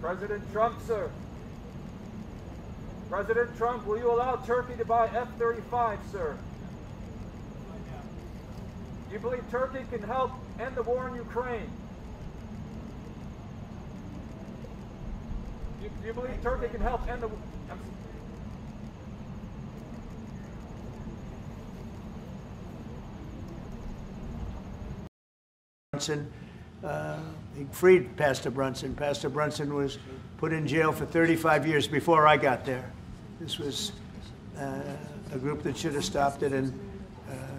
President Trump, sir. President Trump, will you allow Turkey to buy F-35, sir? Do you believe Turkey can help end the war in Ukraine? Do you believe Turkey can help end the war? He freed Pastor Brunson. Pastor Brunson was put in jail for 35 years before I got there. This was a group that should have stopped it, and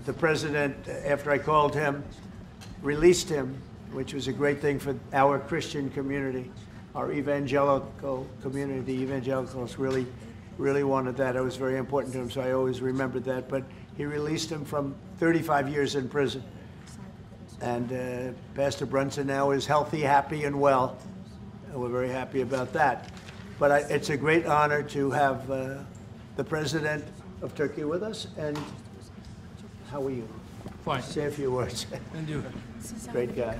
the president, after I called him, released him, which was a great thing for our Christian community, our evangelical community. The evangelicals really wanted that. It was very important to him, so I always remembered that. But he released him from 35 years in prison. And Pastor Brunson now is healthy, happy, and well. And we're very happy about that. But it's a great honor to have the President of Turkey with us. And how are you? Fine. Say a few words. And you? Great guy.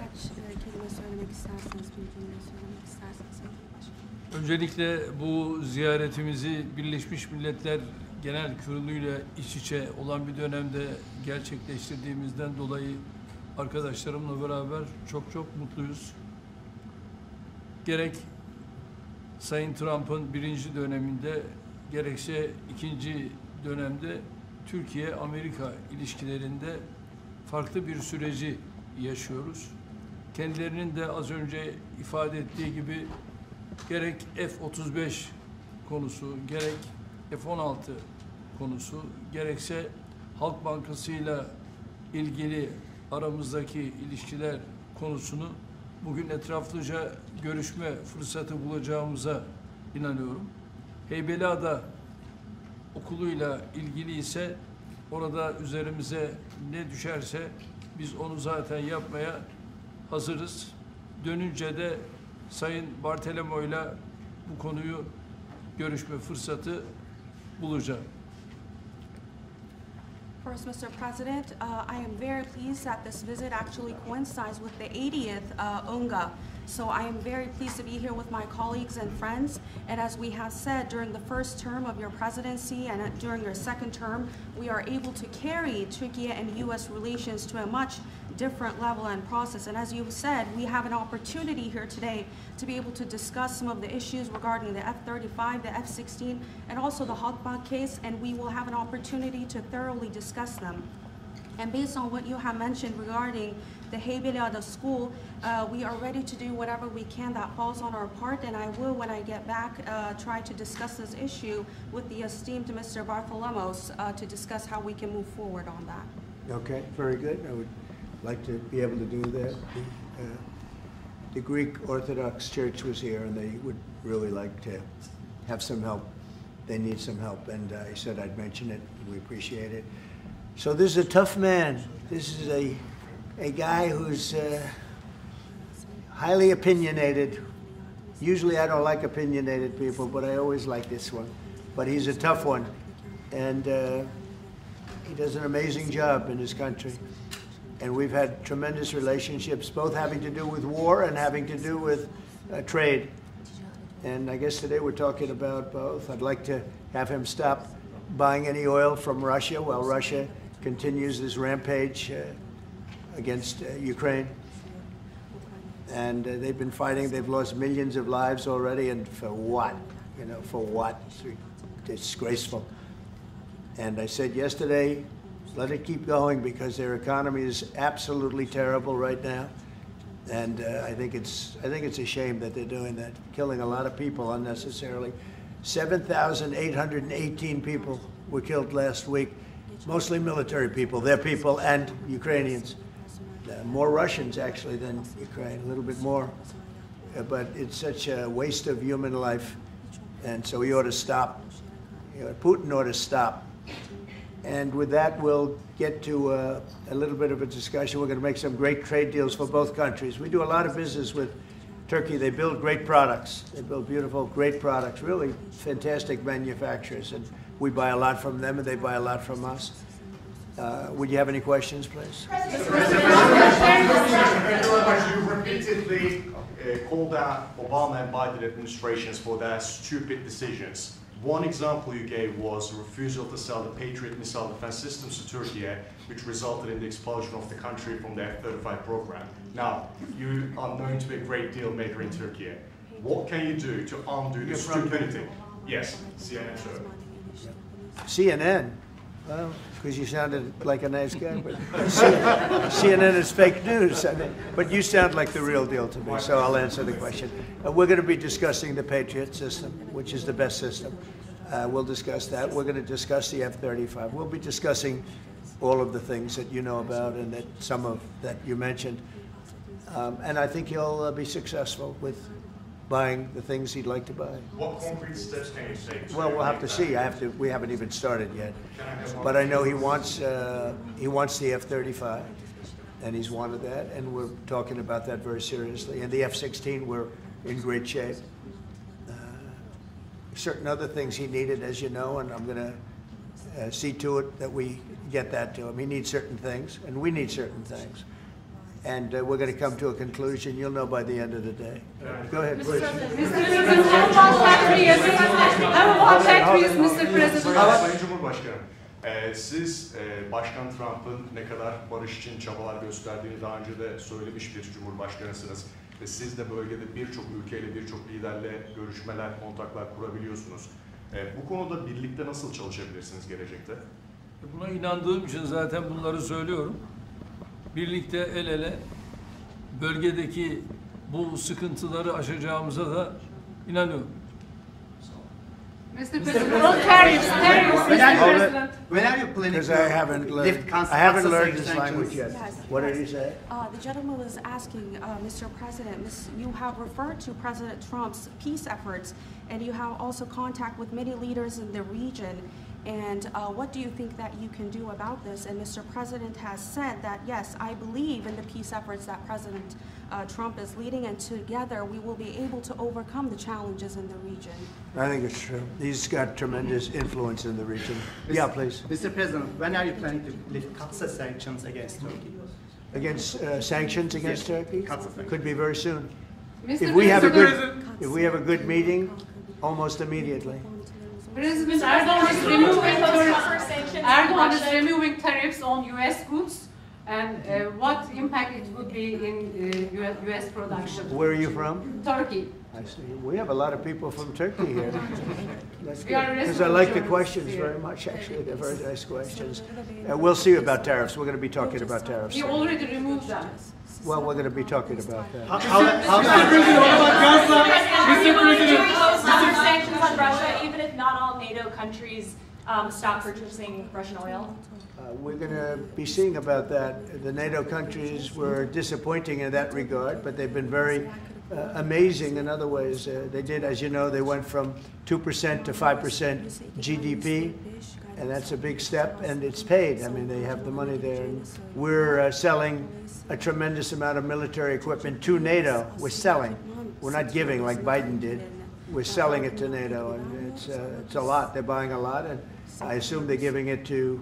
Öncelikle bu ziyaretimizi Birleşmiş Milletler Genel Kurulu'yla iç içe olan bir dönemde gerçekleştirdiğimizden dolayı arkadaşlarımla beraber çok mutluyuz. Gerek Sayın Trump'ın birinci döneminde, gerekse ikinci dönemde Türkiye-Amerika ilişkilerinde farklı bir süreci yaşıyoruz. Kendilerinin de az önce ifade ettiği gibi gerek F-35 konusu, gerek F-16 konusu, gerekse Halk Bankası'yla ilgili aramızdaki ilişkiler konusunu bugün etraflıca görüşme fırsatı bulacağımıza inanıyorum. Heybeliada okuluyla ilgili ise orada üzerimize ne düşerse biz onu zaten yapmaya hazırız. Dönünce de Sayın Bartolomeo'yla bu konuyu görüşme fırsatı bulacağım. First, Mr. President, I am very pleased that this visit actually coincides with the 80th UNGA. So I am very pleased to be here with my colleagues and friends. And as we have said, during the first term of your presidency and during your second term, we are able to carry Turkey and U.S. relations to a much different level and process. And as you said, we have an opportunity here today to be able to discuss some of the issues regarding the F-35, the F-16, and also the Halkbank case, and we will have an opportunity to thoroughly discuss them. And based on what you have mentioned regarding the Heybeliada school, we are ready to do whatever we can that falls on our part, and I will, when I get back, try to discuss this issue with the esteemed Mr. Bartolomos to discuss how we can move forward on that. Okay, very good. I would like to be able to do that. The Greek Orthodox Church was here, and they would really like to have some help. They need some help, and I said I'd mention it. We appreciate it. So this is a tough man. This is a guy who's highly opinionated. Usually I don't like opinionated people, but I always like this one. But he's a tough one, and he does an amazing job in his country. And we've had tremendous relationships, both having to do with war and having to do with trade. And I guess today we're talking about both. I'd like to have him stop buying any oil from Russia while Russia continues this rampage against Ukraine. And they've been fighting. They've lost millions of lives already. And for what? You know, for what? It's disgraceful. And I said yesterday, let it keep going, because their economy is absolutely terrible right now. And I think it's a shame that they're doing that, killing a lot of people unnecessarily. 7,818 people were killed last week, mostly military people, their people, and Ukrainians. More Russians, actually, than Ukraine, a little bit more. But it's such a waste of human life, and so he ought to stop. Putin ought to stop. And with that, we'll get to a little bit of a discussion. We're going to make some great trade deals for both countries. We do a lot of business with Turkey. They build great products. They build beautiful, great products, really fantastic manufacturers. And we buy a lot from them, and they buy a lot from us. Would you have any questions, please? President, you repeatedly called out Obama and Biden administrations for their stupid decisions. One example you gave was the refusal to sell the Patriot missile defense systems to Turkey, which resulted in the expulsion of the country from the F-35 program. Now, you are known to be a great deal maker in Turkey. What can you do to undo the stupidity? Yes, CNN show. CNN? Well, because you sounded like a nice guy, but CNN is fake news. I mean, but you sound like the real deal to me, so I'll answer the question. We're going to be discussing the Patriot system, which is the best system. We'll discuss that. We're going to discuss the F-35. We'll be discussing all of the things that you know about and that some of that you mentioned. And I think he'll be successful with buying the things he'd like to buy. What concrete steps can you take? Well, we'll have to see. We haven't even started yet. But I know he wants the F-35, and he's wanted that, and we're talking about that very seriously. And the F-16, we're in great shape. Certain other things he needed, as you know, and I'm going to see to it that we get that to him. He needs certain things, and we need certain things. And we're going to come to a conclusion. You'll know by the end of the day. Go ahead, please. Mr. President. Sayın Cumhurbaşkanım, siz Başkan Trump'ın ne kadar barış için çabalar gösterdiğini daha önce de söylemiş bir cumhurbaşkanısınız. Ve siz de bölgede birçok ülkeyle, birçok liderle görüşmeler, kontaklar kurabiliyorsunuz. Bu konuda birlikte nasıl çalışabilirsiniz gelecekte? Buna inandığım için zaten bunları söylüyorum. Birlikte el ele bölgedeki bu sıkıntıları aşacağımıza da inanıyorum. Mr. President, on tariffs, when are you planning Because to lift I haven't learned this sanctions? language yet. Yes. What did he say? The gentleman was asking, Mr. President, you have referred to President Trump's peace efforts, and you have also contact with many leaders in the region. And what do you think that you can do about this? And Mr. President has said that, yes, I believe in the peace efforts that President Trump is leading, and together we will be able to overcome the challenges in the region. I think it's true. He's got tremendous influence in the region. Yeah, please. Mr. President, when are you planning to lift sanctions against Turkey? Against sanctions against Turkey? Sanctions. Could be very soon. Mr. If we have a President, good meeting, almost immediately. President Erdogan is removing tariffs on U.S. goods, and what impact it would be in U.S. production? Where are you from? Turkey. I see. We have a lot of people from Turkey here. That's We are good. Because I like the researchers questions here. very much, actually. They're very nice questions. We'll see about tariffs. We're going to be talking about tariffs. We already removed them. Well, we're going to be talking about that. Sanctions on Russia, even if not all NATO countries stop purchasing Russian oil? We're going to be seeing about that. The NATO countries were disappointing in that regard, but they've been very amazing in other ways. They did, as you know, they went from 2% to 5% GDP, and that's a big step, and it's paid. I mean, they have the money there. And we're selling a tremendous amount of military equipment to NATO. We're selling. We're not giving like Biden did. We're selling it to NATO, and it's a lot. They're buying a lot, and I assume they're giving it to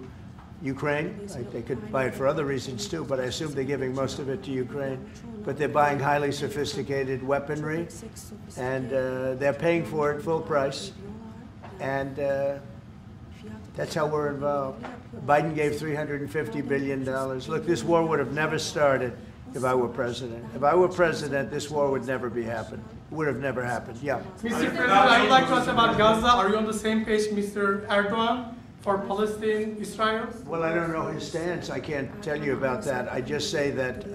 Ukraine. They could buy it for other reasons too, but I assume they're giving most of it to Ukraine. But they're buying highly sophisticated weaponry, and they're paying for it full price. And that's how we're involved. Biden gave $350 billion. Look, this war would have never started if I were president. If I were president, this war would never be happened. It would have never happened. Yeah. Mr. President, I would like to ask about Gaza. Are you on the same page, Mr. Erdogan, for Palestine, Israel? Well, I don't know his stance. I can't tell you about that. I just say that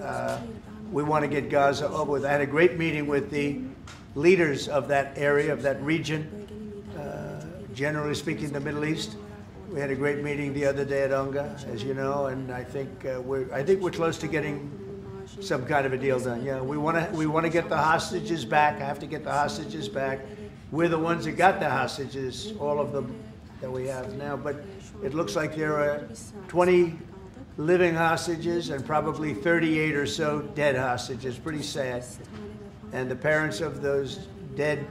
we want to get Gaza over with. I had a great meeting with the leaders of that area, of that region, generally speaking, the Middle East. We had a great meeting the other day at UNGA, as you know, and I think we're close to getting some kind of a deal done. Yeah, we want to get the hostages back. I have to get the hostages back. We're the ones that got the hostages, all of them that we have now. But it looks like there are 20 living hostages and probably 38 or so dead hostages. Pretty sad. And the parents of those dead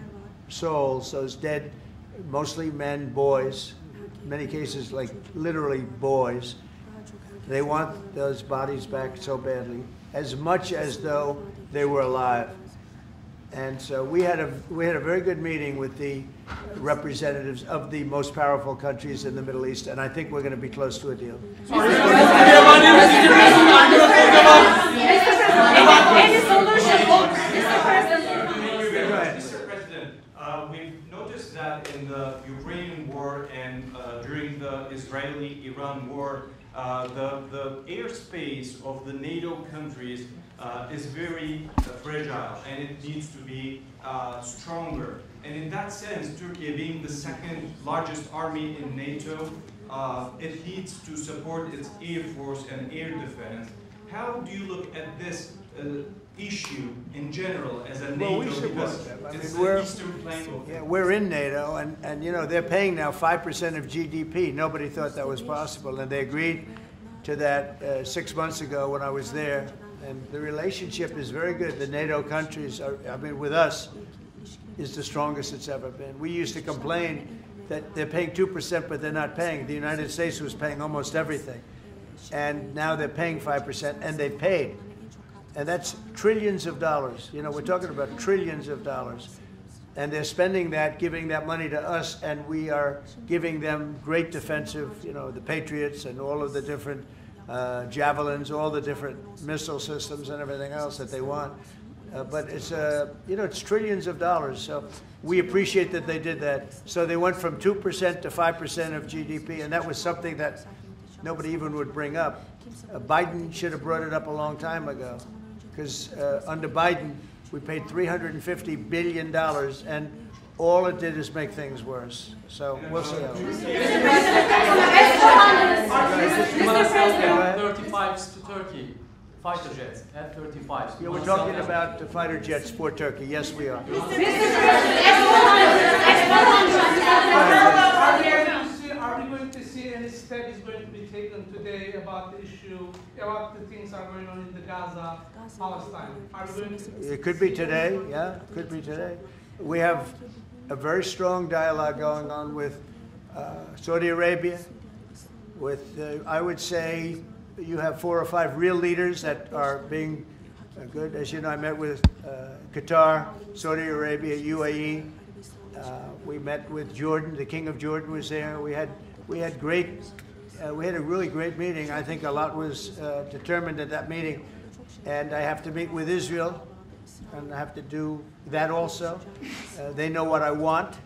souls, those dead, mostly men, boys, in many cases like literally boys, they want those bodies back so badly, as much as though they were alive. And so we had a very good meeting with the representatives of the most powerful countries in the Middle East, and I think we're going to be close to a deal. Mr. President, we've noticed that in the Ukrainian war and during the Israeli-Iran war, the airspace of the NATO countries is very fragile, and it needs to be stronger. And in that sense, Turkey being the second largest army in NATO, it needs to support its air force and air defense. How do you look at this issue in general as a NATO? Well, we support them. I it's mean, the eastern flank of yeah, we're in NATO, and you know, they're paying now 5% of GDP. Nobody thought that was possible, and they agreed to that 6 months ago when I was there. And the relationship is very good. The NATO countries are, I mean, with us, is the strongest it's ever been. We used to complain that they're paying 2%, but they're not paying. The United States was paying almost everything. And now they're paying 5%, and they paid. And that's trillions of dollars. You know, we're talking about trillions of dollars. And they're spending that, giving that money to us, and we are giving them great defensive, you know, the Patriots and all of the different javelins, all the different missile systems and everything else that they want. But it's, you know, it's trillions of dollars. So we appreciate that they did that. So they went from 2% to 5% of GDP, and that was something that nobody even would bring up. Biden should have brought it up a long time ago, because under Biden, we paid $350 billion, and all it did is make things worse. So we'll see how it goes. F-35s to Turkey, fighter jets, F-35s. Yeah, we're talking about the fighter jets for Turkey. Yes, we are. Are we going to see any steps going to be taken today about the issue, about the things that are going on in the Gaza, Palestine? Are we going to... It could be today, yeah, it could be today. We have a very strong dialogue going on with Saudi Arabia, with, I would say, you have 4 or 5 real leaders that are being good. As you know, I met with Qatar, Saudi Arabia, UAE. We met with Jordan. The King of Jordan was there. We had a really great meeting. I think a lot was determined at that meeting, and I have to meet with Israel, and I have to do that also. They know what I want,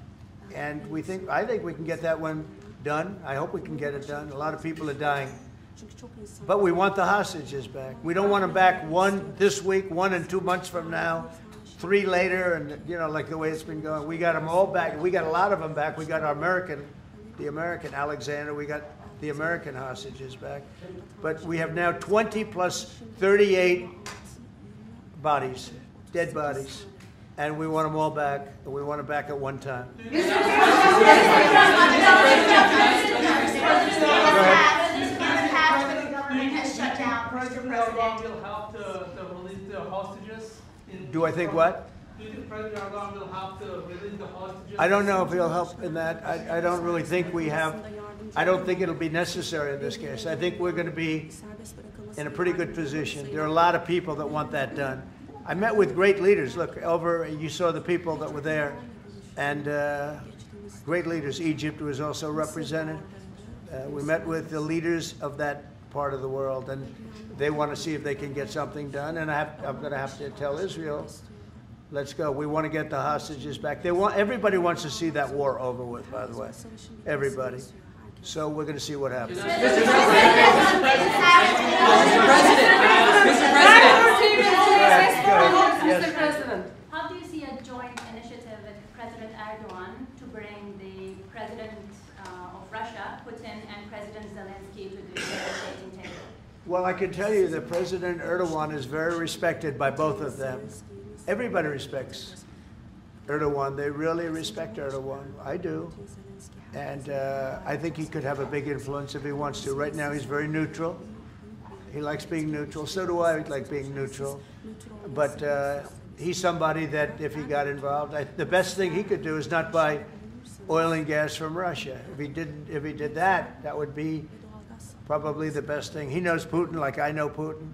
and I think we can get that one done. I hope we can get it done. A lot of people are dying, but we want the hostages back. We don't want them back 1 this week, 1 in 2 months from now, 3 later, and you know, like the way it's been going. We got them all back. We got a lot of them back. We got the American Alexander. We got the American hostages back. But we have now 20 plus 38 bodies, dead bodies, and we want them all back. And we want them back at one time. President Erdogan will help to release the hostages? Do I think what? Do you think President Erdogan will help to release the hostages? I don't know if he'll help in that. I don't really think we have. I don't think it'll be necessary in this case. I think we're going to be in a pretty good position. There are a lot of people that want that done. I met with great leaders. Look, you saw the people that were there, and great leaders. Egypt was also represented. We met with the leaders of that part of the world, and they want to see if they can get something done. And I'm going to have to tell Israel, let's go. We want to get the hostages back. Everybody wants to see that war over with, by the way. Everybody. So we're going to see what happens. Mr. President. How do you see a joint initiative with President Erdogan to bring the President of Russia, Putin, and President Zelensky to the negotiating table? Well, I can tell you that President Erdogan is very respected by both of them. Everybody respects Erdogan. They really respect Erdogan. I do. And I think he could have a big influence if he wants to. Right now, he's very neutral. He likes being neutral. So do I like being neutral. But he's somebody that if he got involved, the best thing he could do is not buy oil and gas from Russia. If he did that, that would be probably the best thing. He knows Putin like I know Putin.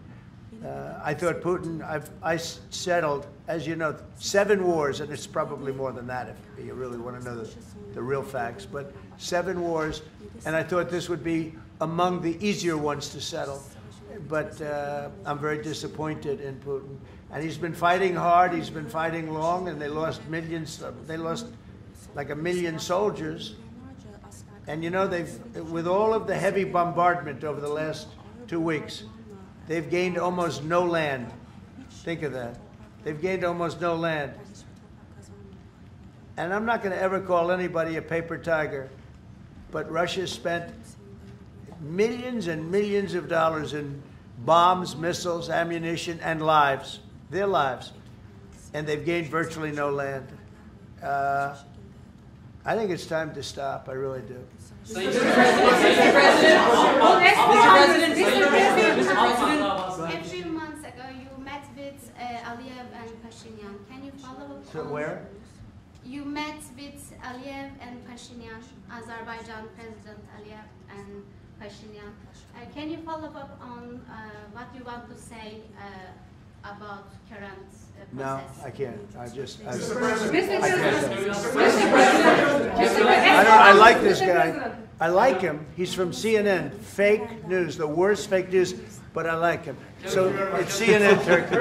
I thought Putin, I settled, as you know, 7 wars, and it's probably more than that if you really want to know the real facts, but 7 wars, and I thought this would be among the easier ones to settle. But I'm very disappointed in Putin. And he's been fighting hard, he's been fighting long, and they lost millions, they lost like 1 million soldiers. And you know, with all of the heavy bombardment over the last 2 weeks, they've gained almost no land. Think of that. They've gained almost no land. And I'm not going to ever call anybody a paper tiger, but Russia spent millions and millions of dollars in bombs, missiles, ammunition, and lives, their lives. And they've gained virtually no land. I think it's time to stop. I really do. Mr. President, a few months ago, you met with Aliyev and Pashinyan. Can you follow up? So where? You met with Aliyev and Pashinyan, Azerbaijan President Aliyev and Pashinyan. Can you follow up on what you want to say about current process? No, I can't. I like this guy. I like him. He's from CNN. Fake news, the worst fake news, but I like him. So it's CNN Turkey.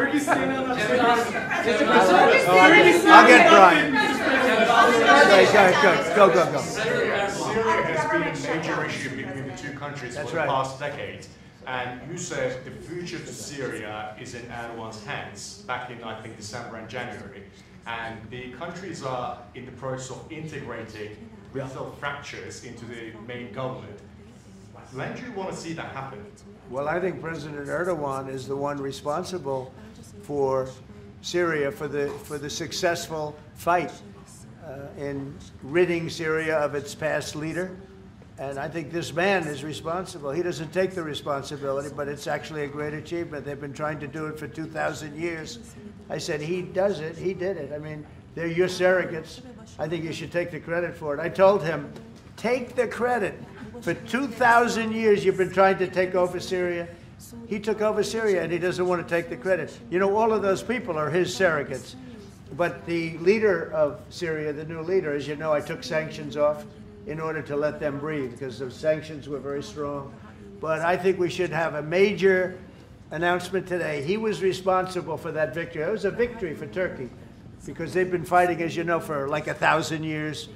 I'll get Brian. Go. Syria has been a major issue between the two countries for the past decade. And you said the future of Syria is in Erdogan's hands back in, I think, December and January. And the countries are in the process of integrating regional fractures into the main government. When do you want to see that happen? Well, I think President Erdogan is the one responsible for Syria, for the successful fight in ridding Syria of its past leader. And I think this man is responsible. He doesn't take the responsibility, but it's actually a great achievement. They've been trying to do it for 2,000 years. I said, he does it, he did it. I mean, they're your surrogates. I think you should take the credit for it. I told him, take the credit. For 2,000 years, you've been trying to take over Syria. He took over Syria, and he doesn't want to take the credit. You know, all of those people are his surrogates. But the leader of Syria, the new leader, as you know, I took sanctions off in order to let them breathe, because the sanctions were very strong. But I think we should have a major announcement today. He was responsible for that victory. It was a victory for Turkey, because they've been fighting, as you know, for like 1,000 years.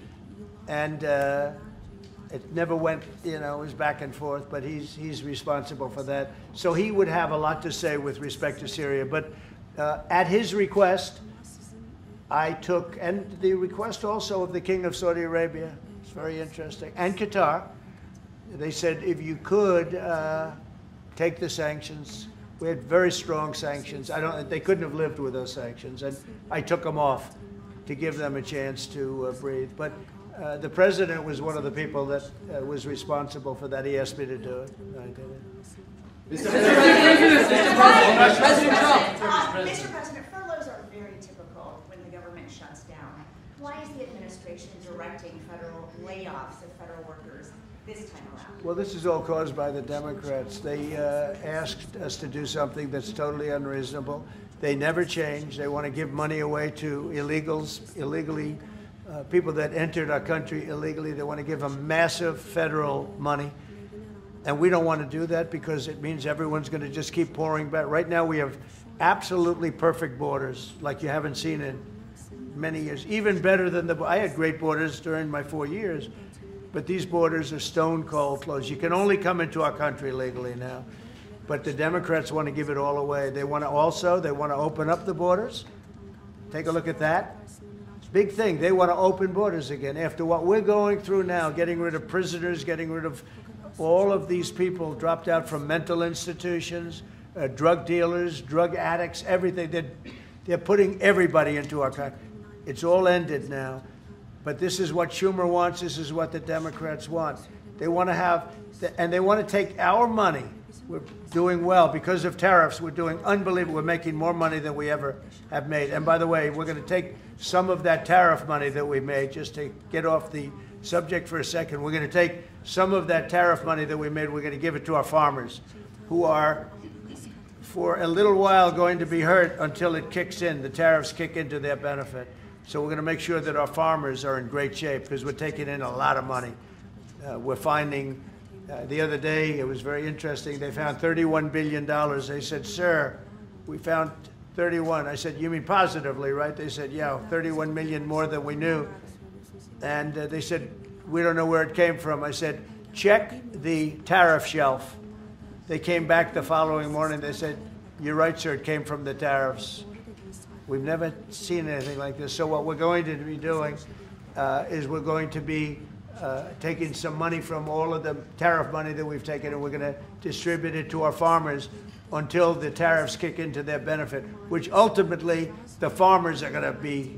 And it never went, you know, it was back and forth, but he's responsible for that. So he would have a lot to say with respect to Syria. But at his request, I took, and the request also of the King of Saudi Arabia, it's very interesting, and Qatar, they said if you could take the sanctions. We had very strong sanctions. They couldn't have lived with those sanctions, and I took them off to give them a chance to breathe. But the president was one of the people that was responsible for that. He asked me to do it, and I did it. Mr. President, furloughs are very typical when the government shuts down. Why is the administration directing federal layoffs of federal workers this time around? Well, this is all caused by the Democrats. They asked us to do something that's totally unreasonable. They never change. They want to give money away to illegally, people that entered our country illegally. They want to give them massive federal money. And we don't want to do that because it means everyone's going to just keep pouring back. Right now we have absolutely perfect borders like you haven't seen in many years. Even better than I had great borders during my 4 years, but these borders are stone cold closed. You can only come into our country legally now. But the Democrats want to give it all away. They want to open up the borders. Take a look at that. It's a big thing. They want to open borders again after what we're going through now, getting rid of prisoners, getting rid of all of these people dropped out from mental institutions, drug dealers, drug addicts, everything. They're putting everybody into our country. It's all ended now. But this is what Schumer wants. This is what the Democrats want. They want to have, and they want to take our money. We're doing well because of tariffs. We're doing unbelievable. We're making more money than we ever have made. And by the way, we're going to take some of that tariff money that we made, just to get off the subject for a second. We're going to take some of that tariff money that we made. We're going to give it to our farmers, who are for a little while going to be hurt until it kicks in. The tariffs kick into their benefit. So we're going to make sure that our farmers are in great shape because we're taking in a lot of money. We're finding, the other day, it was very interesting, they found $31 billion. They said, sir, we found 31. I said, you mean positively, right? They said, yeah, 31 million more than we knew. And they said, we don't know where it came from. I said, check the tariff shelf. They came back the following morning. They said, you're right, sir, it came from the tariffs. We've never seen anything like this. So what we're going to be doing is we're going to be taking some money from all of the tariff money that we've taken, and we're going to distribute it to our farmers until the tariffs kick into their benefit, which ultimately the farmers are going to be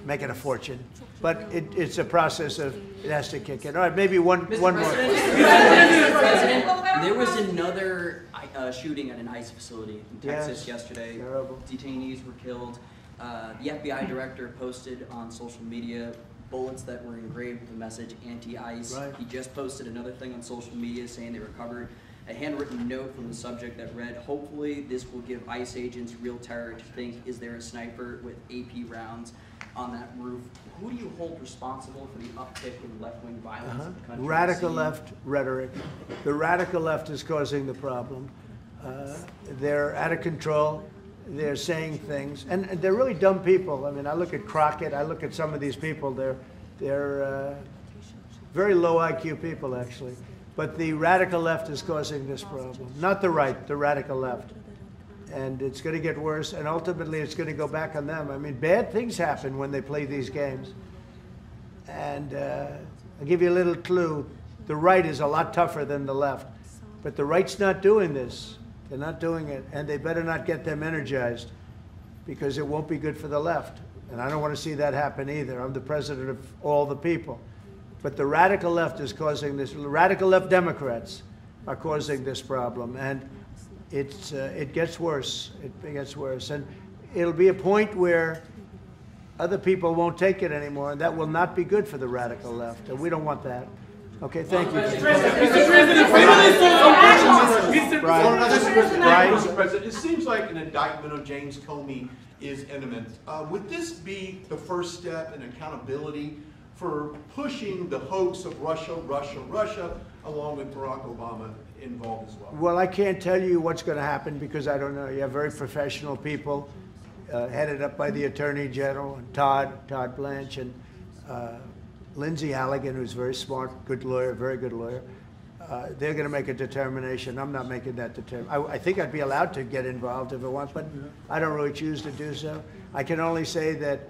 making a fortune. But it's a process of, it has to kick in. All right, maybe one more. Mr. President, there was another shooting at an ICE facility in Texas yesterday. Terrible. Detainees were killed. The FBI director posted on social media bullets that were engraved with the message anti-ICE. Right. He just posted another thing on social media saying they recovered a handwritten note from the subject that read, hopefully this will give ICE agents real terror to think, is there a sniper with AP rounds on that roof? Who do you hold responsible for the uptick in left-wing violence in the country? Radical left rhetoric. The radical left is causing the problem. They're out of control. They're saying things, and they're really dumb people. I mean, I look at Crockett. I look at some of these people. They're very low IQ people, actually. But the radical left is causing this problem, not the right, the radical left. And it's going to get worse, and ultimately it's going to go back on them. I mean, bad things happen when they play these games. And I'll give you a little clue. The right is a lot tougher than the left. But the right's not doing this. They're not doing it, and they better not get them energized because it won't be good for the left. And I don't want to see that happen either. I'm the president of all the people. But the radical left is causing this. Radical left Democrats are causing this problem, and it gets worse. It gets worse, and it'll be a point where other people won't take it anymore, and that will not be good for the radical left, and we don't want that. Okay, thank you. Mr. President, it seems like an indictment of James Comey is imminent. Would this be the first step in accountability for pushing the hoax of Russia, along with Barack Obama involved as well? Well, I can't tell you what's going to happen because I don't know. You have very professional people headed up by the Attorney General, and Todd Blanche, and Lindsay Halligan, who's very smart, good lawyer, very good lawyer. They're going to make a determination. I'm not making that determination. I think I'd be allowed to get involved if I want, but I don't really choose to do so. I can only say that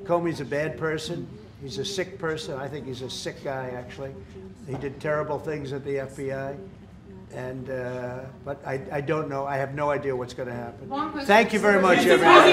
Comey's a bad person. He's a sick person. I think he's a sick guy, actually. He did terrible things at the FBI. And, but I don't know. I have no idea what's going to happen. Thank you very much, everyone.